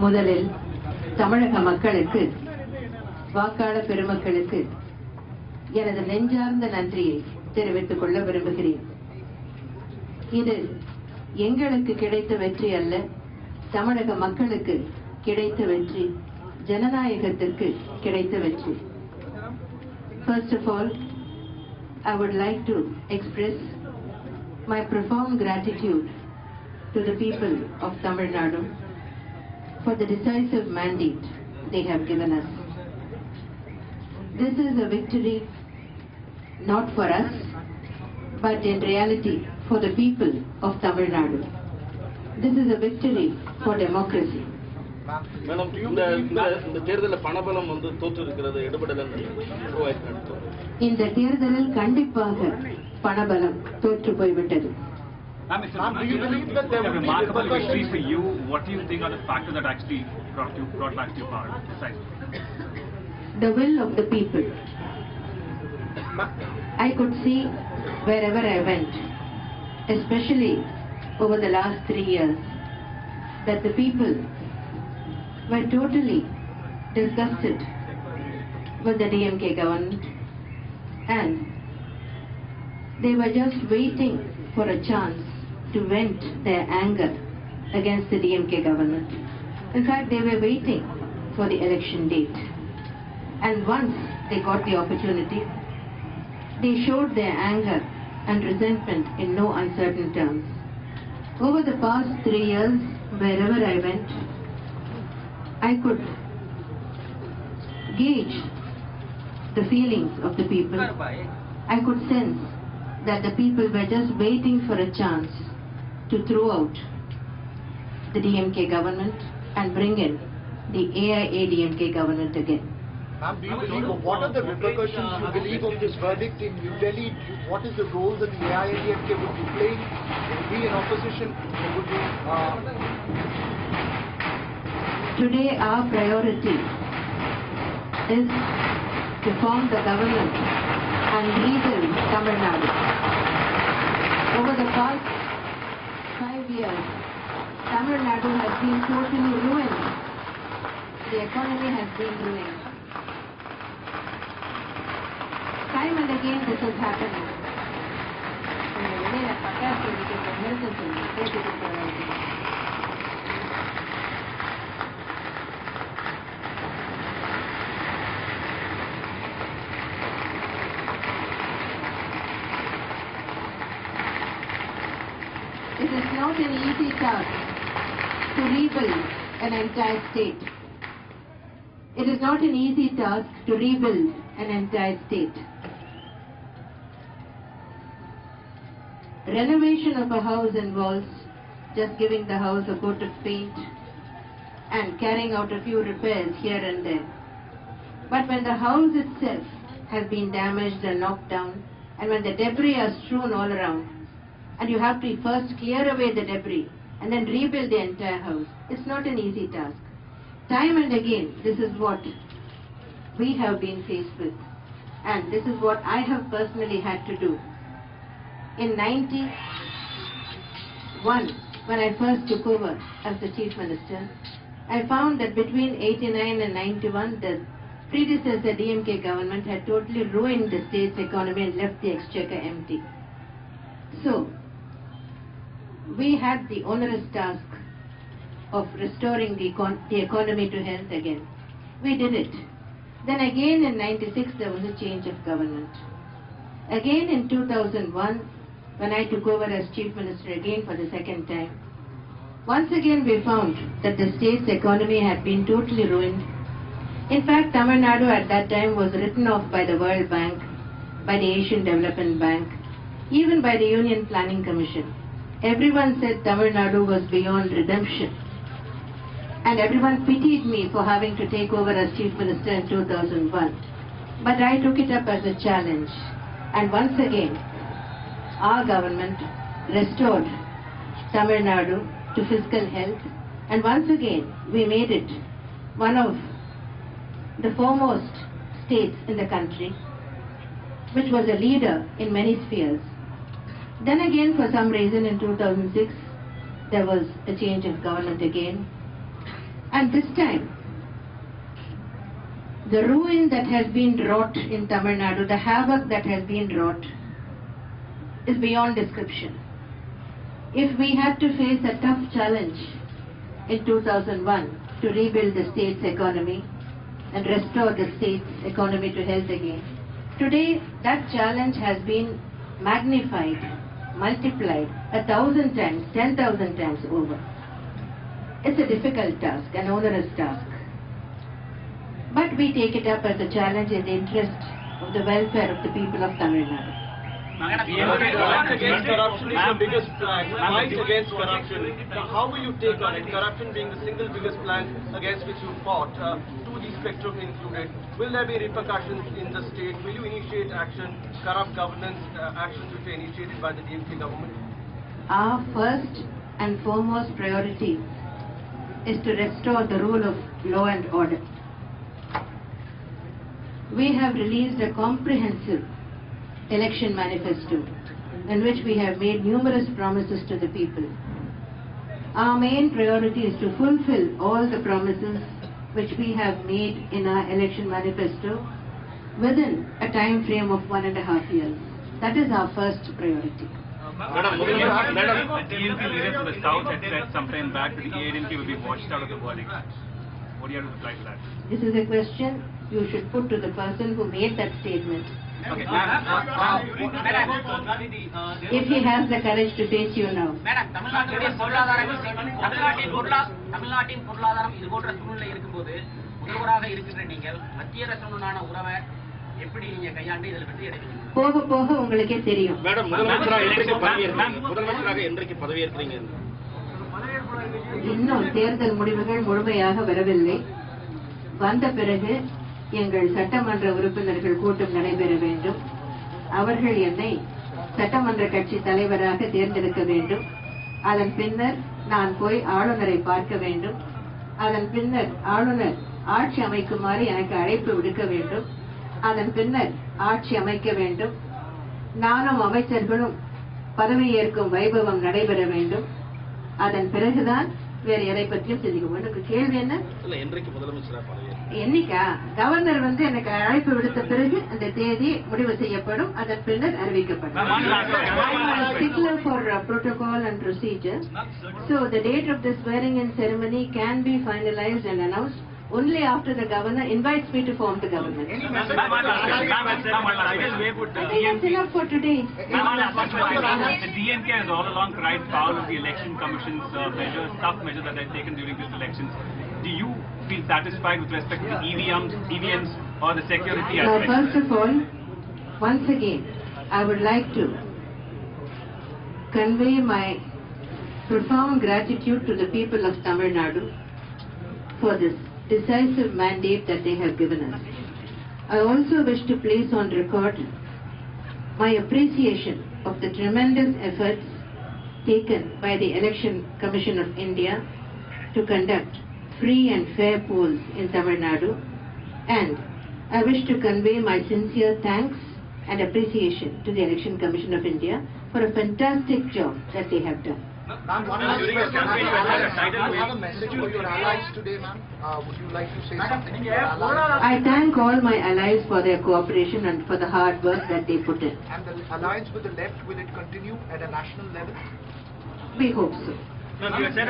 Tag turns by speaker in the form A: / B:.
A: முதலில் தமிழக மக்களுக்கு, வாக்காளர் பெருமக்களுக்கு எனது நெஞ்சார்ந்த நன்றியை தெரிவித்துக் கொள்ள விரும்புகிறேன். இது எங்களுக்கு கிடைத்த வெற்றி அல்ல, தமிழக மக்களுக்கு கிடைத்த வெற்றி, ஜனநாயகத்திற்கு கிடைத்த வெற்றி. First of all, I would like to express my profound gratitude to the people of Tamil Nadu for the decisive mandate they have given us. This is a victory not for us, but in reality for the people of Tamil Nadu. This is a victory for democracy.
B: Madam, இந்த தேர்தலில் பணபலம் தோற்று இருக்கிறது, எடுபடல.
A: இந்த தேர்தலில் கண்டிப்பாக பணபலம் தோற்று போய்விட்டது.
C: Do you believe that there will be a remarkable victory for you? What do you think are the factors that actually brought back to your power?
A: The will of the people. I could see wherever I went, especially over the last 3 years, that the people were totally disgusted with the DMK government, and they were just waiting for a chance to vent their anger against the DMK government. In fact, they were waiting for the election date. And once they got the opportunity, they showed their anger and resentment in no uncertain terms. Over the past 3 years, wherever I went, I could gauge the feelings of the people. I could sense that the people were just waiting for a chance to throw out the DMK government and bring in the AIADMK government again.
D: Ma'am, do you believe, what are the repercussions you believe of this verdict in New Delhi? What is the role that the AIADMK would be playing? Would be in opposition? Would be,
A: Today our priority is to form the government and rebuild Tamil Nadu. Over the past 5 years, Tamil Nadu has been totally ruined. The economy has been ruined. Time and again this is happening. It is not an easy task to rebuild an entire state. It is not an easy task to rebuild an entire state. Renovation of a house involves just giving the house a coat of paint and carrying out a few repairs here and there. But when the house itself has been damaged and knocked down, and when the debris are strewn all around, and you have to first clear away the debris and then rebuild the entire house, it's not an easy task. Time and again, this is what we have been faced with, and this is what I have personally had to do. In 91, when I first took over as the Chief Minister, I found that between 89 and 91, the predecessor DMK government had totally ruined the state's economy and left the exchequer empty. So, we had the onerous task of restoring the economy to health again. We did it. Then again in 96 there was a change of government. Again in 2001, when I took over as Chief Minister again for the second time, once again we found that the state's economy had been totally ruined. In fact, Tamil Nadu at that time was written off by the World Bank, by the Asian Development Bank, even by the Union Planning Commission. Everyone said Tamil Nadu was beyond redemption. And everyone pitied me for having to take over as Chief Minister in 2001. But I took it up as a challenge. And once again, our government restored Tamil Nadu to fiscal health. And once again, we made it one of the foremost states in the country, which was a leader in many spheres. Then again, for some reason in 2006, there was a change of government again. And this time, the ruin that has been wrought in Tamil Nadu, the havoc that has been wrought, is beyond description. If we had to face a tough challenge in 2001 to rebuild the state's economy and restore the state's economy to health again, today that challenge has been magnified, multiplied 1,000 times, 10,000 times over. It's a difficult task, an onerous task. But we take it up as a challenge in the interest of the welfare of the people of Tamil Nadu.
E: Fight against corruption is the biggest plan. Fight against corruption. Now, how will you take on it? Corruption being the single biggest plan against which you fought, to the spectrum included. Will there be repercussions in the state? Will you initiate action, corrupt governance actions which are initiated by the DMK government?
A: Our first and foremost priority is to restore the rule of law and order. We have released a comprehensive election manifesto in which we have made numerous promises to the people. Our main priority is to fulfill all the promises which we have made in our election manifesto within a time frame of 1.5 years. That is our first priority.
C: Madam, the DMK leader from the south had said sometime back that the AIDMK will be washed out of the verdict. What do you have to reply to that?
A: This is a question you should put to the person who made that statement.
C: Okay.
A: If he has the courage to face you now.
F: Madam, தமிழ்நாட்டின் பொருளாதாரம் இது போன்ற சூழ்நிலை இருக்கும்போது முதல்வராக இருக்கின்ற நீங்கள் மத்திய அரசுடனான உறவை எப்படி நீங்க கையாண்டு இதில் வெற்றி அடைவீங்க?
A: போக போக உங்களுக்கே தெரியும்.
B: மேடம், முதலமைச்சராக என்றைக்கு பதவியேற்கிறீங்க?
A: இன்னும் தேர்தல் முடிவுகள் முழுமையாக வரவில்லை. வந்த பிறகு எங்கள் சட்டமன்ற உறுப்பினர்கள் கூட்டம் நடைபெற வேண்டும். அவர்கள் என்னை சட்டமன்ற கட்சி தலைவராக தேர்ந்தெடுக்க வேண்டும். அதன் பின்னர் நான் போய் ஆளுநரை பார்க்க வேண்டும். அதன் பின்னர் ஆளுநர் ஆட்சி அமைக்குமாறு எனக்கு அழைப்பு விடுக்க வேண்டும். அதன் பின்னர் ஆட்சி அமைக்க வேண்டும். நானும் அமைச்சர்களும் பதவியேற்கும் வைபவம் நடைபெற வேண்டும். அதன் பிறகுதான் வேற எதை பற்றியும் சிந்திக்கும். எனக்கு கேள்வி என்ன?
B: என்றைக்கு முதலமைச்சரா பதவியேற்க?
A: என்னைக்கா? கவர்னர் எனக்கு அழைப்பு விடுத்த பிறகு அந்த தேதி முடிவு செய்யப்படும். அதன் பின்னர் அறிவிக்கப்படும். Stickler for protocol and procedure. So the date of the swearing-in ceremony can be finalized and announced only after the governor invites me to form the government. I think that's enough for today.
C: The DMK has all along cried foul of the Election Commission's tough measures that they've taken during these elections. Do you feel satisfied with respect to the EVMs or the security
A: Now,
C: aspect?
A: first of all, once again, I would like to convey my profound gratitude to the people of Tamil Nadu for this decisive mandate that they have given us. I also wish to place on record my appreciation of the tremendous efforts taken by the Election Commission of India to conduct free and fair polls in Tamil Nadu, and I wish to convey my sincere thanks and appreciation to the Election Commission of India for a fantastic job that they have done.
D: Ma'am, one last question. I have a message for your allies today, ma'am. Would you like to say something to your allies?
A: I thank all my allies for their cooperation and for the hard work that they put in.
D: And the alliance with the left, will it continue at a national level?
A: We hope so.
C: No, you said